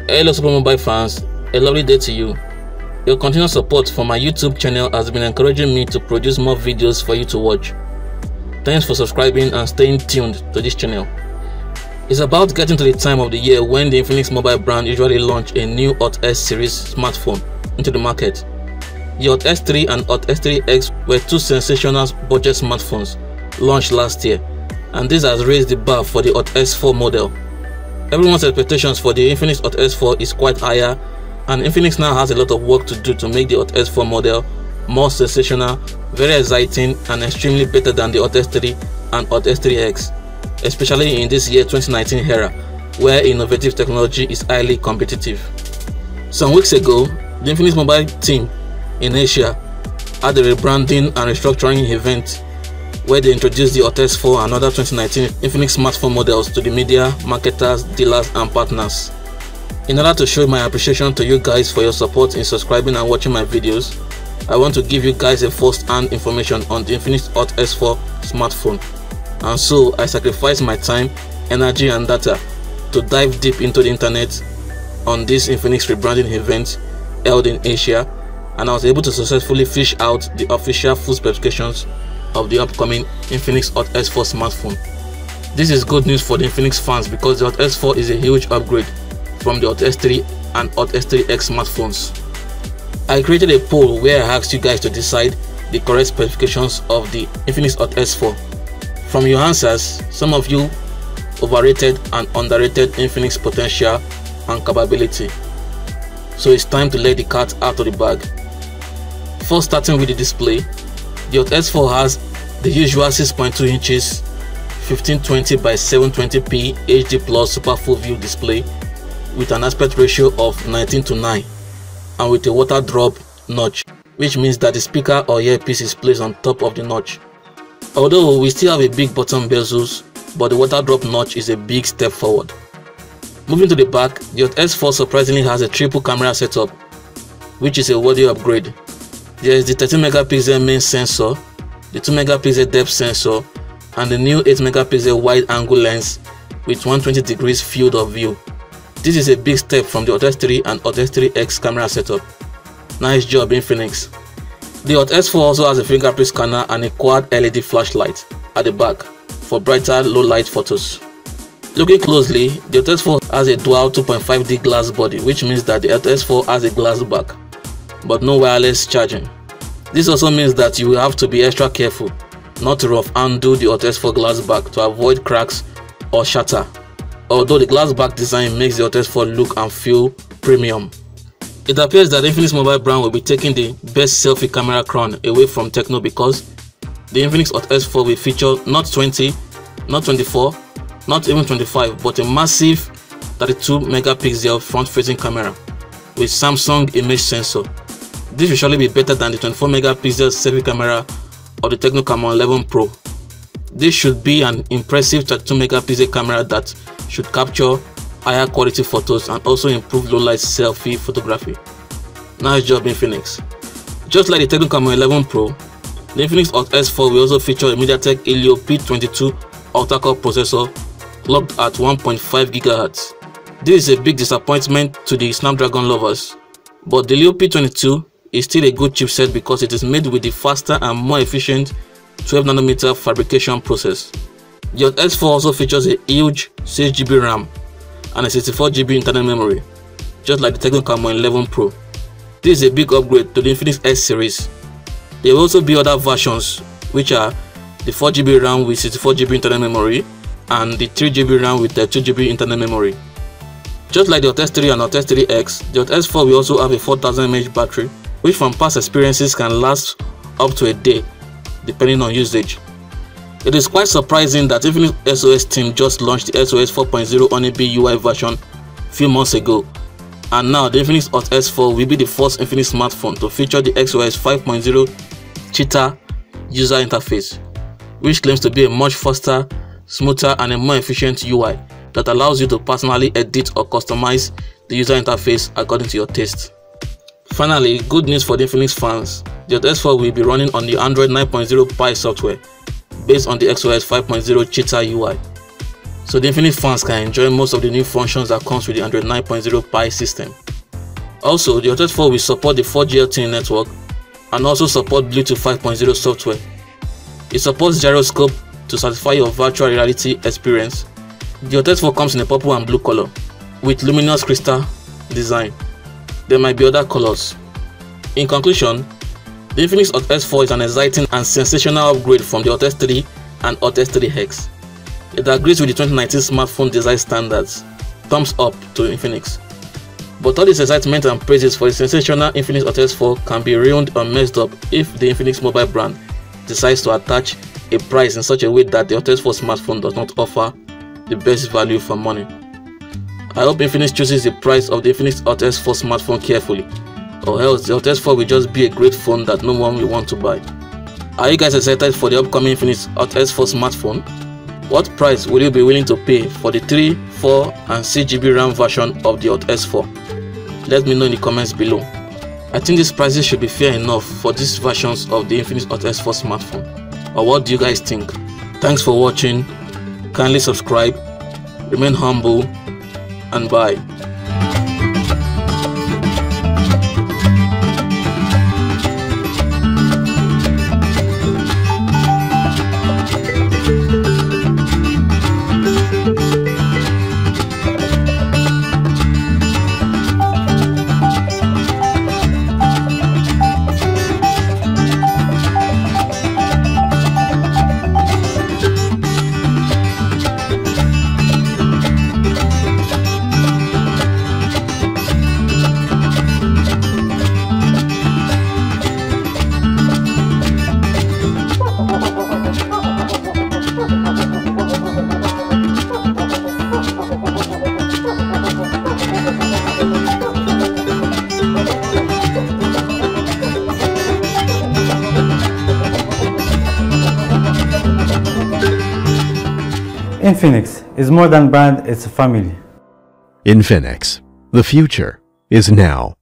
Hello Super Mobile fans, a lovely day to you. Your continued support for my YouTube channel has been encouraging me to produce more videos for you to watch. Thanks for subscribing and staying tuned to this channel. It's about getting to the time of the year when the Infinix mobile brand usually launch a new Hot S series smartphone into the market. The Hot S3 and Hot S3X were two sensational budget smartphones launched last year, and this has raised the bar for the Hot S4 model. Everyone's expectations for the Infinix Hot S4 is quite higher, and Infinix now has a lot of work to do to make the Hot S4 model more sensational, very exciting, and extremely better than the Hot S3 and Hot S3X, especially in this year 2019 era, where innovative technology is highly competitive. Some weeks ago, the Infinix mobile team in Asia had a rebranding and restructuring event where they introduced the Hot S4 and other 2019 Infinix smartphone models to the media, marketers, dealers, and partners. In order to show my appreciation to you guys for your support in subscribing and watching my videos, I want to give you guys a first-hand information on the Infinix Hot S4 smartphone. And so I sacrificed my time, energy, and data to dive deep into the internet on this Infinix rebranding event held in Asia, and I was able to successfully fish out the official full specifications of the upcoming Infinix Hot S4 smartphone. This is good news for the Infinix fans because the Hot S4 is a huge upgrade from the Hot S3 and Hot S3X smartphones. I created a poll where I asked you guys to decide the correct specifications of the Infinix Hot S4. From your answers, some of you overrated and underrated Infinix potential and capability. So it's time to let the cat out of the bag. First, starting with the display, the Hot S4 has the usual 6.2 inches 1520 by 720p HD Plus Super Full View display with an aspect ratio of 19:9 and with a water drop notch, which means that the speaker or earpiece is placed on top of the notch. Although we still have a big bottom bezels, but the water drop notch is a big step forward. Moving to the back, the Hot S4 surprisingly has a triple camera setup, which is a worthy upgrade. There is the 13 megapixel main sensor, the 2 megapixel depth sensor, and the new 8 megapixel wide angle lens with 120 degrees field of view. This is a big step from the Hot S3 and Hot S3X camera setup. Nice job, Infinix. The Hot S4 also has a fingerprint scanner and a quad LED flashlight at the back for brighter low light photos. Looking closely, the Hot S4 has a dual 2.5D glass body, which means that the Hot S4 has a glass back, but no wireless charging. This also means that you will have to be extra careful not to rough undo the Hot S4 glass back to avoid cracks or shatter, although the glass back design makes the Hot S4 look and feel premium. It appears that the Infinix mobile brand will be taking the best selfie camera crown away from Tecno because the Infinix Hot S4 will feature not 20, not 24, not even 25, but a massive 32 megapixel front-facing camera with Samsung image sensor. This will surely be better than the 24 megapixel selfie camera of the Tecno Camon 11 Pro. This should be an impressive 32 megapixel camera that should capture higher quality photos and also improve low light selfie photography. Nice job, Infinix. Just like the Tecno Camon 11 Pro, the Infinix Hot S4 will also feature a MediaTek Helio P22 octa-core processor clocked at 1.5 GHz. This is a big disappointment to the Snapdragon lovers, but the Helio P22 is still a good chipset because it is made with the faster and more efficient 12nm fabrication process. The Hot S4 also features a huge 6GB RAM and a 64GB internal memory, just like the Tecno Camon 11 Pro. This is a big upgrade to the Infinix S series. There will also be other versions, which are the 4GB RAM with 64GB internal memory and the 3GB RAM with 2GB internal memory. Just like the Hot S3 and Hot S3X, the Hot S4 will also have a 4000 mAh battery, which from past experiences can last up to a day, depending on usage. It is quite surprising that Infinix XOS team just launched the XOS 4.0 Honeybee UI version a few months ago, and now the Infinix Hot S4 will be the first Infinix smartphone to feature the XOS 5.0 Cheetah user interface, which claims to be a much faster, smoother, and a more efficient UI that allows you to personally edit or customize the user interface according to your taste. Finally, good news for the Infinix fans, the Hot S4 will be running on the Android 9.0 Pie software based on the XOS 5.0 Cheetah UI. so the Infinix fans can enjoy most of the new functions that comes with the Android 9.0 Pie system. Also, the Hot S4 will support the 4G LTE network and also support Bluetooth 5.0 software. It supports gyroscope to satisfy your virtual reality experience. The Hot S4 comes in a purple and blue color with luminous crystal design. There might be other colors. In conclusion, the Infinix Hot S4 is an exciting and sensational upgrade from the Hot S3 and Hot S3X. It agrees with the 2019 smartphone design standards. Thumbs up to Infinix. But all this excitement and praises for the sensational Infinix Hot S4 can be ruined or messed up if the Infinix mobile brand decides to attach a price in such a way that the Hot S4 smartphone does not offer the best value for money. I hope Infinix chooses the price of the Infinix Hot S4 smartphone carefully, or else the Hot S4 will just be a great phone that no one will want to buy. Are you guys excited for the upcoming Infinix Hot S4 smartphone? What price will you be willing to pay for the 3, 4 and 6GB RAM version of the Hot S4? Let me know in the comments below. I think these prices should be fair enough for these versions of the Infinix Hot S4 smartphone. Or what do you guys think? Thanks for watching. Kindly subscribe, remain humble, and bye. Infinix is more than brand, it's a family. Infinix, the future is now.